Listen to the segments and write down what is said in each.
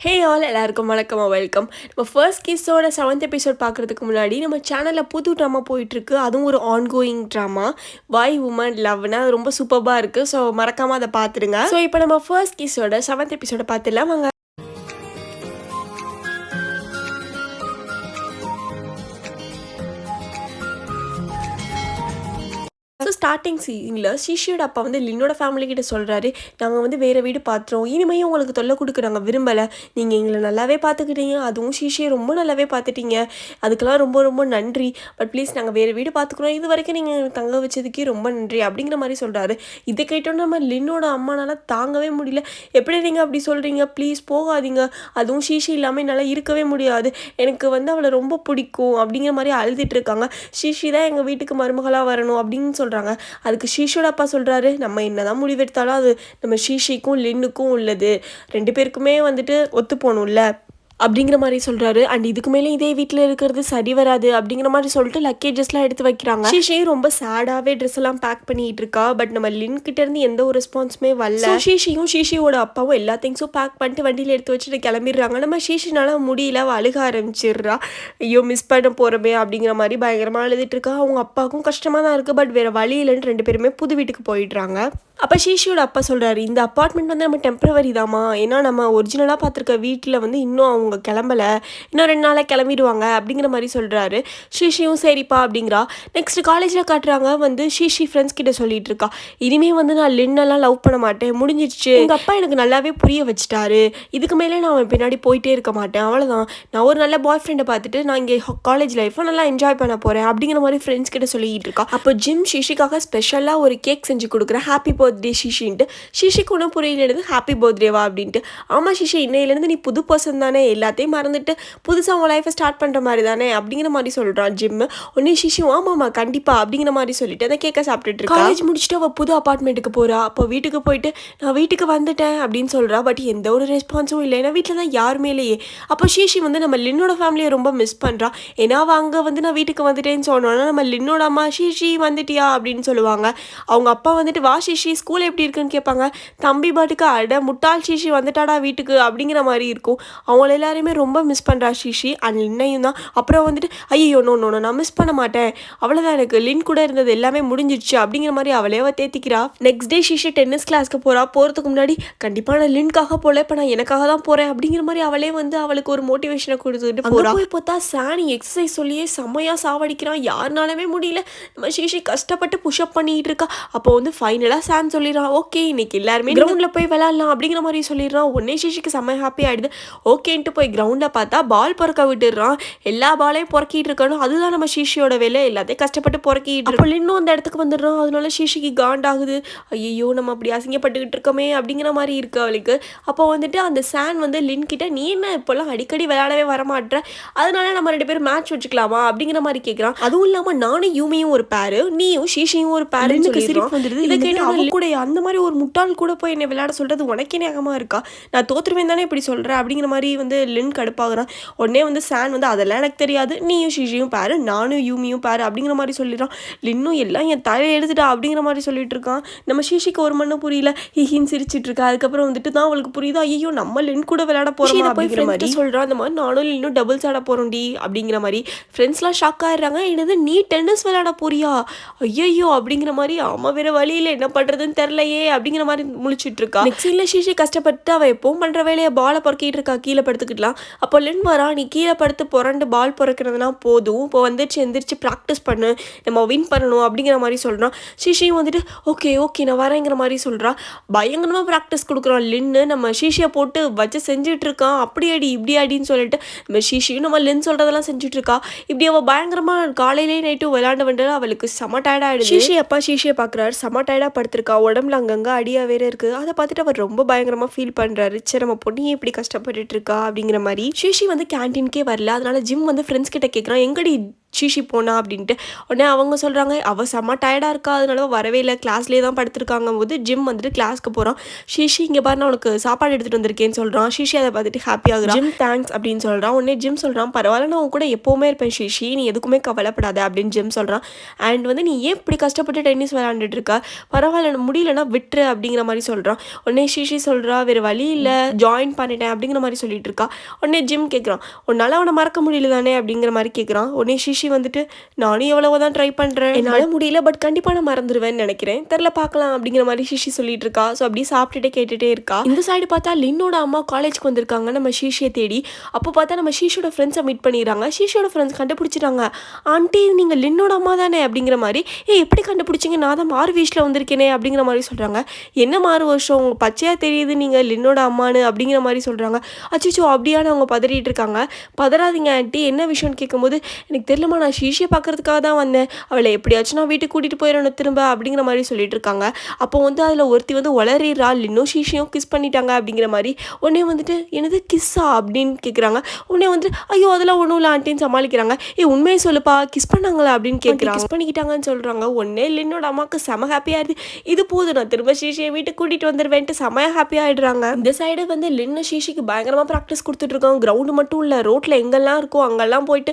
Hey all எல்லாருக்கும் வணக்கம் welcome. நம்ம ஃபர்ஸ்ட் கிஸ்ஸோட 7th எபிசோட் பார்க்குறதுக்கு முன்னாடி நம்ம சேனலில் புது ட்ராமா போயிட்டுருக்கு. அதுவும் ஒரு ஆன்கோயிங் ட்ராமா வாய் உமன் லவ்னா ரொம்ப சூப்பராக இருக்குது. ஸோ மறக்காமல் அதை பார்த்துடுங்க. ஸோ இப்போ நம்ம ஃபர்ஸ்ட் கிஸ்ஸோட 7th எபிசோட பார்த்துடலாம் வாங்க. ஸோ ஸ்டார்டிங் சீனில் ஷிஷியோட அப்பா வந்து லின்னோட ஃபேமிலி கிட்ட சொல்கிறாரு, நாங்கள் வந்து வேறு வீடு பார்த்துறோம், இனிமேல் உங்களுக்கு தொல்லை கொடுக்க நாங்கள் விரும்பலை, நீங்கள் எங்களை நல்லாவே பார்த்துக்கிட்டீங்க, அதுவும் ஷிஷியை ரொம்ப நல்லாவே பார்த்துட்டீங்க, அதுக்கெல்லாம் ரொம்ப ரொம்ப நன்றி, பட் ப்ளீஸ் நாங்கள் வேறு வீடு பார்த்துக்குறோம், இது வரைக்கும் நீங்கள் தங்க வச்சதுக்கே ரொம்ப நன்றி அப்படிங்கிற மாதிரி சொல்கிறாரு. இதை கேட்டோன்னா நம்ம லின்னோட அம்மானால தாங்கவே முடியல. எப்படி நீங்கள் அப்படி சொல்கிறீங்க, ப்ளீஸ் போகாதீங்க, அதுவும் ஷிஷி இல்லாமல் என்னால் இருக்கவே முடியாது, எனக்கு வந்து அவளை ரொம்ப பிடிக்கும் அப்படிங்கிற மாதிரி அழுதுட்டு இருக்காங்க. ஷிஷி தான் எங்கள் வீட்டுக்கு மருமகளாக வரணும் அப்படின்னு சொல்கிறாங்க. அதுக்கு ஷீஷோட அப்பா சொல்கிறாரு, நம்ம என்னதான் முடிவெடுத்தாலும் அது நம்ம ஷீஷிக்கும் லின்னுக்கும் உள்ளது, 2 பேருக்குமே வந்துட்டு ஒத்து போகணும்ல அப்படிங்கிற மாதிரி சொல்கிறாரு. அண்ட் இதுக்கு மேலே இதே வீட்டில் இருக்கிறது சரி வராது அப்படிங்கிற மாதிரி சொல்லிட்டு லக்கேஜஸ்லாம் எடுத்து வைக்கிறாங்க. ஷீஷியும் ரொம்ப சேடாகவே ட்ரெஸ் எல்லாம் பேக் பண்ணிட்டு இருக்கா. பட் நம்ம லின்கிட்ட இருந்து எந்த ஒரு ரெஸ்பான்ஸுமே வரல. ஷீஷியும் ஷீஷியோட அப்பாவும் எல்லா திங்ஸும் பேக் பண்ணிட்டு வண்டியில் எடுத்து வச்சுட்டு கிளம்பிடுறாங்க. நம்ம ஷீஷினால முடியல, அழுக ஆரம்பிச்சிடுறா. ஐயோ மிஸ் பண்ண போகிறோமே அப்படிங்கிற மாதிரி பயங்கரமாக அழுதுட்டு இருக்கா. அவங்க அப்பாவுக்கும் கஷ்டமாக தான் இருக்குது. பட் வேறு வழி இல்லைன்னு 2 பேருமே புது வீட்டுக்கு போயிடுறாங்க. அப்போ ஷீஷியோட அப்பா சொல்கிறாரு, இந்த அப்பார்ட்மெண்ட் வந்து நம்ம டெம்பரவரி தாம்மா, ஏன்னா நம்ம ஒரிஜினலாக பார்த்துருக்க வீட்டில் வந்து இன்னும் அவங்க கிளம்பலை, இன்னும் 2 நாளாக கிளம்பிடுவாங்க அப்படிங்கிற மாதிரி சொல்கிறாரு. ஷீஷியும் சரிப்பா அப்படிங்கிறா. நெக்ஸ்ட் காலேஜில் காட்டுறாங்க, வந்து ஷீஷி ஃப்ரெண்ட்ஸ் கிட்ட சொல்லிட்டு இருக்கா, இனிமேல் வந்து நான் லின்னெல்லாம் லவ் பண்ண மாட்டேன், முடிஞ்சிடுச்சு, எங்கள் அப்பா எனக்கு நல்லாவே புரிய வச்சுட்டாரு, இதுக்கு மேலே நான் அவன் பின்னாடி போயிட்டே இருக்க மாட்டேன், அவ்வளோதான், நான் ஒரு நல்ல பாய் ஃப்ரெண்டை பார்த்துட்டு நான் இங்கே காலேஜ் லைஃப்பை நல்லா என்ஜாய் பண்ண போகிறேன் அப்படிங்கிற மாதிரி ஃப்ரெண்ட்ஸ் கிட்ட சொல்லிட்டு இருக்கா. அப்போ ஜிம் ஷீஷிக்காக ஸ்பெஷலாக ஒரு கேக் செஞ்சு கொடுக்குறேன், ஹாப்பி பர்த்டே ஷிஷின்ட்டு. ஷிஷிக்கு ஒன்றும் புரியலேருந்து ஹாப்பி பர்த்டேவா அப்படின்ட்டு. ஆமாம் ஷிஷி, இன்னையிலேருந்து நீ புது பர்சன் தானே, எல்லாத்தையும் மறந்துட்டு புதுசாக உங்கள் லைஃப்பை ஸ்டார்ட் பண்ணுற மாதிரி தானே அப்படிங்கிற மாதிரி சொல்கிறான் ஜிம்மு. உடனே ஷிஷியும் ஆமாம்மா கண்டிப்பாக அப்படிங்கிற மாதிரி சொல்லிட்டு அந்த கேக்கை சாப்பிட்டுட்டு இருக்கா. காலேஜ் முடிச்சுட்டு அவள் புது அப்பார்ட்மெண்ட்டுக்கு போகிறா. அப்போ வீட்டுக்கு போயிட்டு நான் வீட்டுக்கு வந்துட்டேன் அப்படின்னு சொல்கிறா. பட் எந்த ஒரு ரெஸ்பான்ஸும் இல்லை, ஏன்னா வீட்டில் தான் யாருமே இல்லையே. அப்போ ஷிஷி வந்து நம்ம லின்னோட ஃபேமிலியை ரொம்ப மிஸ் பண்ணுறா. ஏன்னா அவள் அங்கே வந்து நான் வீட்டுக்கு வந்துட்டேன்னு சொன்னோன்னா நம்ம லின்னோட அம்மா ஷிஷி வந்துட்டியா அப்படின்னு சொல்லுவாங்க. அவங்க அப்பா வந்துட்டு வா ஷிஷி ஸ்கூல் எப்படி இருக்குன்னு கேட்பாங்க. தம்பி பாட்டுக்கு அட முட்டாள் ஷீஷி வந்துட்டாடா வீட்டுக்கு அப்படிங்கிற மாதிரி இருக்கும். அவங்கள எல்லாரையுமே ரொம்ப மிஸ் பண்ணுறா ஷீஷி. அண்ட் லின்னையும் தான். அப்புறம் வந்துட்டு ஐயோ நோ நான் மிஸ் பண்ண மாட்டேன், அவ்வளோதான், எனக்கு லின் கூட இருந்தது எல்லாமே முடிஞ்சிடுச்சு அப்படிங்கிற மாதிரி அவளே தேத்திக்கிறா. நெக்ஸ்ட் டே ஷீஷி டென்னிஸ் கிளாஸ்க்கு போகிறதுக்கு முன்னாடி கண்டிப்பாக நான் லின்காக போகல, இப்போ நான் எனக்காக தான் போகிறேன் அப்படிங்கிற மாதிரி அவளே வந்து அவளுக்கு ஒரு மோட்டிவேஷனை கொடுத்துட்டு போகிறா. போய் பார்த்தா சாணி எக்ஸசைஸ் சொல்லியே செம்மையாக சாவடிக்கிறான், யாருனாலுமே முடியல. நம்ம ஷீஷி கஷ்டப்பட்டு புஷ்அப் பண்ணிட்டு இருக்கா. அப்போ வந்து ஃபைனலாக சான் சொல்லிடுறான், ஓகே இன்னைக்கு எல்லாருமே கிரவுண்டில் போய் விளையாடலாம் அப்படிங்கிற மாதிரி சொல்லிடுறான். உடனே ஷிஷிக்கு செம்ம ஹாப்பி ஆகிடுது. ஓகேன்ட்டு போய் கிரவுண்டில் பார்த்தா பால் பொறக்க விட்டுடுறான். எல்லா பாலையும் பொறக்கிட்டு இருக்கணும், அதுதான் நம்ம ஷிஷியோட வேலை, எல்லாத்தையும் கஷ்டப்பட்டு பொறக்கிட்டு இருக்கோம். இன்னும் அந்த இடத்துக்கு வந்துடுறான். அதனால ஷிஷிக்கு காண்டாகுது. ஐயோ நம்ம அப்படி அசிங்கப்பட்டுக்கிட்டு இருக்கோமே அப்படிங்கிற மாதிரி இருக்கு அவளுக்கு. அப்போ வந்துட்டு அந்த சான் வந்து லின் கிட்ட நீ என்ன இப்போல்லாம் அடிக்கடி விளையாடவே வரமாட்ற, அதனால நம்ம 2 பேரும் மேட்ச் வச்சுக்கலாமா அப்படிங்கிற மாதிரி கேட்குறான். அதுவும் இல்லாமல் நானும் யூமியும் ஒரு பேரு, நீயும் ஷிஷியும் ஒரு பேரு வந்துடுது. இதை கேட்டு கூட அந்த மாதிரி ஒரு முட்டாள் கூட போய் என்னை விளையாட சொல்கிறது உனக்கே ஞாபகமாக இருக்கா, நான் தோற்றுருவேன் தானே இப்படி சொல்கிறேன் அப்படிங்கிற மாதிரி வந்து லின் கடுப்பாகிறான். உடனே வந்து சான் வந்து அதெல்லாம் எனக்கு தெரியாது, நீயும் ஷிஷியும் பாரு, நானும் யூமியும் பாரு அப்படிங்கிற மாதிரி சொல்லிடுறான். லின்னும் எல்லாம் என் தலையை எழுதுட்டா அப்படிங்கிற மாதிரி சொல்லிட்டு இருக்கான். நம்ம ஷிஷிக்கு ஒரு மண்ணும் புரியல, ஹிஹின்னு சிரிச்சிட்டு இருக்கா. அதுக்கப்புறம் வந்துட்டு தான் அவளுக்கு புரியுதா, ஐயோ நம்ம லின் கூட விளையாட போகிறோம் அப்படிங்கிற மாதிரி சொல்கிறான். அந்த மாதிரி நானும் லின்னும் டபுள்ஸ் ஆட போகிறோம் டி அப்படிங்கிற மாதிரி. ஃப்ரெண்ட்ஸ்லாம் ஷாக் ஆயிடுறாங்க, என்னது நீ டென்னிஸ் விளையாட போறியா, ஐயோ அப்படிங்கிற மாதிரி. ஆமாம் வேறு வழியில் என்ன பண்ணுறதுன்னு தெரிலையே அப்படிங்கிற மாதிரி முழிச்சிட்டு இருக்கா. நெக்ஸ்ட் ஷீஷி கஷ்டப்பட்டு அவள் எப்பவும் பண்ணுற வேலையை பாலை பொறுக்கிட்டு இருக்கா, கீழே படுத்துக்கிட்டலாம். அப்போ லின் வரா, நீ கீழே படுத்து புரண்டு பால் பொறுக்கிறதுனா போதும், இப்போ வந்துச்சு எந்திரிச்சு ப்ராக்டிஸ் பண்ணு, நம்ம வின் பண்ணணும் அப்படிங்கிற மாதிரி சொல்கிறான். ஷீஷியும் வந்துட்டு ஓகே நான் வரேங்கிற மாதிரி சொல்கிறா. பயங்கரமாக ப்ராக்டிஸ் கொடுக்குறான் லின்னு. நம்ம ஷீஷியை போட்டு வச்சு செஞ்சுட்டு இருக்கான், அப்படி அடி இப்படி அடின்னு சொல்லிட்டு நம்ம ஷீஷியும் நம்ம லின் சொல்கிறதெல்லாம் செஞ்சுட்டு இருக்கா. இப்படி அவள் பயங்கரமாக காலையிலேயே நைட்டும் விளையாண்டு வந்துட்டு அவளுக்கு செம டயர்டாகிடுது. ஷீஷி அப்பா ஷீஷியை பார்க்குறாரு, செம டயர்டாக படுத்திருக்கா, உடம்புல அங்கங்கே அடியாக வேற இருக்குது. அதை பார்த்துட்டு அவர் ரொம்ப பயங்கரமாக ஃபீல் பண்ணுறாரு. சரி நம்ம பொண்ணையே இப்படி கஷ்டப்பட்டுட்டு இருக்கா அப்படிங்கிற மாதிரி. ஷீஷி வந்து கேன்டீனுக்கே வரல. அதனால ஜிம் வந்து ஃப்ரெண்ட்ஸ் கிட்ட கேட்குறான், எங்கடி ஷீஷி போனா அப்படின்ட்டு. உடனே அவங்க சொல்கிறாங்க அவள் செம்ம டயர்டாக இருக்கா, அதனால வரவே இல்லை, கிளாஸ்லேயே தான் படுத்திருக்காங்க போது ஜிம் வந்துட்டு கிளாஸ்க்கு போகிறான். ஷீஷி இங்கே பாரு நான் உனக்கு சாப்பாடு எடுத்துகிட்டு வந்திருக்கேன்னு சொல்கிறான். ஷீஷி அதை பார்த்துட்டு ஹாப்பி ஆகுறான். ஜிம் தேங்க்ஸ் அப்படின்னு சொல்கிறான். உடனே ஜிம் சொல்கிறான் பரவாயில்ல நான் உன் கூட எப்போவுமே இருப்பேன் ஷீஷி, நீ எதுக்குமே கவலைப்படாத அப்படின்னு ஜிம் சொல்கிறான். அண்ட் வந்து நீ ஏன் இப்படி கஷ்டப்பட்டு டென்னிஸ் விளையாண்டுட்டு இருக்கா, பரவாயில்ல முடியலன்னா விட்டுரு அப்படிங்கிற மாதிரி சொல்கிறான். உடனே ஷீஷி சொல்கிறா வேறு வழி இல்லை ஜாயின் பண்ணிட்டேன் அப்படிங்கிற மாதிரி சொல்லிட்டு இருக்கா. உடனே ஜிம் கேட்குறான் உன்னால் அவனை மறக்க முடியல தானே அப்படிங்கிற மாதிரி கேட்குறான். உடனே ஷீஷி வந்துட்டு நானும் எவ்வளவோ தான் ட்ரை பண்ணுறேன், என்னால் முடியல, பட் கண்டிப்பாக நான் மறந்துடுவேன்னு நினைக்கிறேன், தெரில பார்க்கலாம் அப்படிங்கிற மாதிரி ஷீஷி சொல்லிட்டு இருக்கா. ஸோ அப்படியே சாப்பிட்டுட்டே கேட்டுகிட்டே இருக்கா. இந்த சைடு பார்த்தா லின்னோட அம்மா காலேஜ்க்கு வந்திருக்காங்க நம்ம ஷீஷியை தேடி. அப்போ பார்த்தா நம்ம ஷீஷியோட ஃப்ரெண்ட்ஸை மீட் பண்ணிடுறாங்க. ஷீஷியோட ஃப்ரெண்ட்ஸ் கண்டுபிடிச்சிட்டாங்க. ஆண்டி நீங்கள் லின்னோட அம்மா தானே அப்படிங்கிற மாதிரி. எப்படி கண்டுபிடிச்சிங்க, நான் தான் மாறு வீட்டில் வந்திருக்கேனே அப்படிங்கிற மாதிரி சொல்கிறாங்க. என்ன மாறு வருஷம் உங்களுக்கு பச்சையாக தெரியுது நீங்கள் லின்னோட அம்மானு அப்படிங்கிற மாதிரி சொல்கிறாங்க. அச்சிச்சோ அப்படியான அவங்க பதறிட்டு இருக்காங்க. பதறாதீங்க ஆண்டி என்ன விஷயம்னு கேட்கும்போது எனக்கு தெரியலமா நான் ஷீஷியை பார்க்கறதுக்காக தான் வந்தேன், அவளை எப்படியாச்சும் நான் வீட்டுக்கு கூட்டிகிட்டு போயிடணும் திரும்ப அப்படிங்கிற மாதிரி சொல்லிட்டு இருக்காங்க. அப்போ வந்து அதில் ஒருத்தி வந்து உளறிறா லின்னும் ஷீஷியும் கிஸ் பண்ணிட்டாங்க அப்படிங்கிற மாதிரி. உடனே வந்துட்டு எனது கிஸ்ஸா அப்படின்னு கேட்குறாங்க. உடனே வந்துட்டு ஐயோ அதெல்லாம் ஒன்றும் இல்லை ஆண்டின்னு சமாளிக்கிறாங்க. உண்மையை சொல்லுப்பா கிஸ் பண்ணாங்களா அப்படின்னு கேட்குறாங்க. கிஸ் பண்ணிக்கிட்டாங்கன்னு சொல்கிறாங்க. உடனே லின்னோட அம்மாவுக்கு செம ஹாப்பியாக இருக்குது. இது போதும் நான் திரும்ப ஷீஷியை வீட்டுக்கு கூட்டிகிட்டு வந்துடுவேன்ட்டு செம ஹாப்பியாக ஆகிடுறாங்க. இந்த சைடு வந்து லின்னு ஷீஷிக்கு பயங்கரமாக ப்ராக்டிஸ் கொடுத்துட்ருக்கோம். கிரவுண்டு மட்டும் இல்லை ரோட்டில் எங்கெல்லாம் இருக்கோ அங்கெல்லாம் போயிட்டு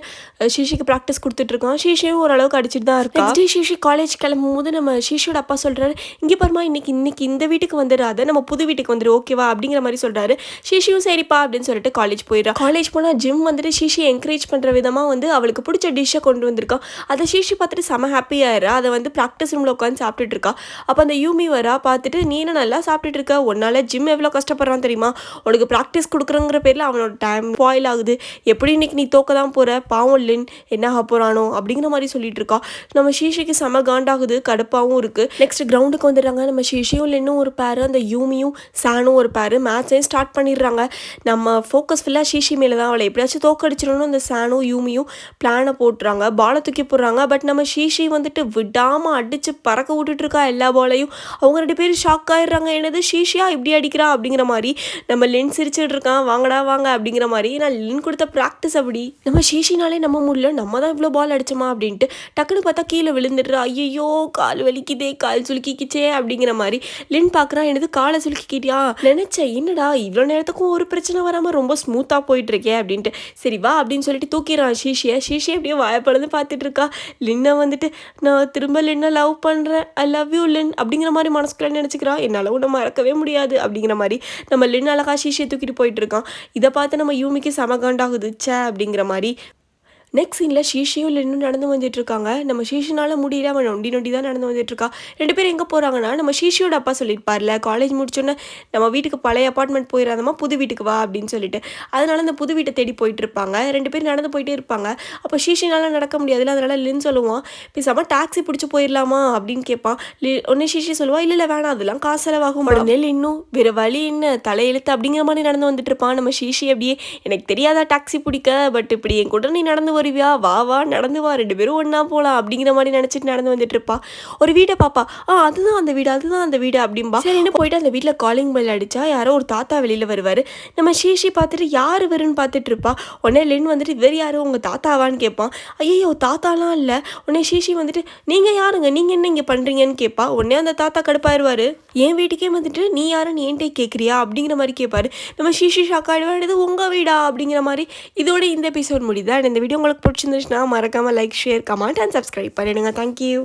ஷீஷிக்கு ப்ராக்டிஸ் கொடுத்துட்ருக்கோம். ஷீஷியும் ஓரளவுக்கு அடிச்சுட்டு தான் இருக்கா. நெக்ஸ்ட் ஷீஷி காலேஜ் கிளம்பும் போது நம்ம ஷீஷியோட அப்பா சொல்கிறாரு இங்கே பாருமா இன்னைக்கு இந்த வீட்டுக்கு வந்துடாத, நம்ம புது வீட்டுக்கு வந்துடு ஓகேவா அப்படிங்கிற மாதிரி சொல்கிறாரு. ஷீஷியும் சரிப்பா அப்படின்னு சொல்லிட்டு காலேஜ் போயிடுறா. காலேஜ் போனால் ஜிம் வந்துட்டு ஷீஷியை என்கரேஜ் பண்ணுற விதமாக வந்து அவளுக்கு பிடிச்ச டிஷ்ஷை கொண்டு வந்திருக்கான். அதை ஷீஷி பார்த்துட்டு செம ஹாப்பியாகிறா. அதை வந்து ப்ராக்டிஸ் ரூமில் உட்காந்து சாப்பிட்டுட்டு இருக்கா. அப்போ அந்த யூமி வரா பார்த்துட்டு நீ என்ன நல்லா சாப்பிட்டுட்டு இருக்க, உன்னால ஜிம் எவ்வளோ கஷ்டப்படுறான் தெரியுமா, உனக்கு ப்ராக்டிஸ் கொடுக்குறங்கிற பேரில் அவனோட டைம் ஸ்பாயில் ஆகுது, எப்படி இன்னைக்கு நீ தோக்க தான் போகிற, பாவம் லின் என்ன ஆக போகிறானோ அப்படிங்கிற மாதிரி சொல்லிட்டு இருக்கா. நம்ம ஷீஷிக்கு செம காண்டாகுது, கடுப்பாகவும் இருக்குது. நெக்ஸ்ட் கிரவுண்டுக்கு வந்துடுறாங்க. நம்ம ஷீஷியும் லின்னும் ஒரு பேர், அந்த யூமியும் சானும் ஒரு பேர் மேட்சையும் ஸ்டார்ட் பண்ணிடுறாங்க. நம்ம ஃபோக்கஸ் ஃபுல்லாக ஷீஷி மேலே தான், அவளை எப்படியாச்சும் தோக்கடிச்சிடணும் அந்த சானும் யூமியும் பிளானை போட்டுறாங்க. பாலை தூக்கி போடுறாங்க. பட் நம்ம ஷீஷி வந்துட்டு விடாமல் அடித்து பறக்க விட்டுட்டு இருக்கா எல்லா பாலையும். அவங்க 2 பேரும் ஷாக் ஆகிடுறாங்க. என்னது ஷீஷியா இப்படி அடிக்கிறா அப்படிங்கிற மாதிரி. நம்ம லின் சிரிச்சுட்டு இருக்கான் வாங்கடா வாங்க அப்படிங்கிற மாதிரி. நான் லின் கொடுத்த ப்ராக்டிஸ் அப்படி. நம்ம ஷீஷினாலே நம்ம முடியல, நம்ம தான் இவ்வளோ பால் அடிச்சோமா அப்படின்ட்டு டக்குன்னு பார்த்தா கீழே விழுந்துடுறா. ஐயோ கால் வலிக்குதே, கால் சுலுக்கிக்கிச்சே அப்படிங்கிற மாதிரி. லின் பார்க்குறான் என்னது காலை சுலுக்கிக்கிட்டியா, நினச்சேன் என்னடா இவ்வளோ நேரத்துக்கும் ஒரு பிரச்சனை வராமல் ரொம்ப ஸ்மூத்தாக போயிட்டுருக்கே அப்படின்ட்டு. சரி வா அப்படின்னு சொல்லிட்டு தூக்கிடுறான் ஷீஷியை. ஷீஷி அப்படியே வாயப்பழந்து பார்த்துட்டு இருக்கா. லின்னை வந்துட்டு நான் திரும்ப லின்னை லவ் பண்ணுறேன், ஐ லவ் யூ லின் அப்படிங்கிற மாதிரி மனசுக்குள்ள நினச்சிக்கிறா. என்னால் ஒன்றும் மறக்கவே முடியாது அப்படிங்கிற மாதிரி. நம்ம லின் அழகா ஷீஷியை தூக்கிட்டு போயிட்டு இருக்கான். இதை பார்த்து நம்ம யூமிக்கு சமகாண்டாகுது சே அப்படிங்கிற மாதிரி. நெக்ஸ்ட் சீனில் ஷீஷியும் லின்னும் நடந்து வந்துட்டு இருக்காங்க. நம்ம ஷீஷினால முடியல, அவன் நொண்டி தான் நடந்து வந்துட்டு இருக்கா. 2 பேரும் எங்கே போகிறாங்கன்னா நம்ம ஷீஷியோட அப்பா சொல்லியிருப்பார்ல காலேஜ் முடிச்சோன்னே நம்ம வீட்டுக்கு பழைய அப்பார்ட்மெண்ட் போயிடாதமா புது வீட்டுக்கு வா அப்படின்னு சொல்லிட்டு. அதனால அந்த புது வீட்டை தேடி போயிட்டு இருப்பாங்க. 2 பேரும் நடந்து போயிட்டே இருப்பாங்க. அப்போ ஷீஷினால நடக்க முடியாதுல்ல, அதனால லின் சொல்லுவான் பேசாமல் டாக்ஸி பிடிச்சி போயிடலாமா அப்படின்னு கேட்பான். ஒன்று ஷீஷி சொல்லுவா இல்லை வேணாம் அதெல்லாம் காசு செலவாகும். உடனே லின்னும் வேறு வழி என்ன தலையெழுத்து அப்படிங்கிற மாதிரி நடந்து வந்துட்டு இருப்பான். நம்ம ஷீஷி அப்படியே எனக்கு தெரியாதா டாக்ஸி பிடிக்க, பட் இப்படி என் கூட நீ நடந்து வருவியா, வா வா நடந்து வா 2 பேரும் ஒன்றா போகலாம் அப்படிங்கிற மாதிரி நினச்சிட்டு நடந்து வந்துட்டு இருப்பா. ஒரு வீடை பாப்பா, அதுதான் அந்த வீடு அப்படின்பா. சரின்னு போயிட்டு அந்த வீட்டில் காலிங் பெல் அடித்தா யாரோ ஒரு தாத்தா வெளியில் வருவார். நம்ம ஷீஷி பார்த்துட்டு யார் வருன்னு பார்த்துட்டு இருப்பா. உடனே லின் வந்துட்டு வேறு யாரும் உங்கள் தாத்தாவான்னு கேட்பான். ஐயோ தாத்தாலாம் இல்லை. உடனே ஷீஷி வந்துட்டு நீங்கள் யாருங்க, நீங்கள் என்ன இங்கே பண்ணுறீங்கன்னு கேட்பா. உடனே அந்த தாத்தா கடுப்பாயிருவார். என் வீட்டுக்கே வந்துட்டு நீ யாருன்னு ஏன்ட்டே கேட்குறியா அப்படிங்கிற மாதிரி கேட்பாரு. நம்ம ஷீஷி ஷாக் ஆகிடுவார். இது உங்கள் வீடா அப்படிங்கிற மாதிரி. இதோட இந்த எபிசோட் முடியுது. அண்ட் இந்த வீடியோ உங்களுக்கு பிடிச்சிருந்துச்சுன்னா மறக்காமல் like share comment and subscribe பண்ணிடுங்க. தேங்க்யூ.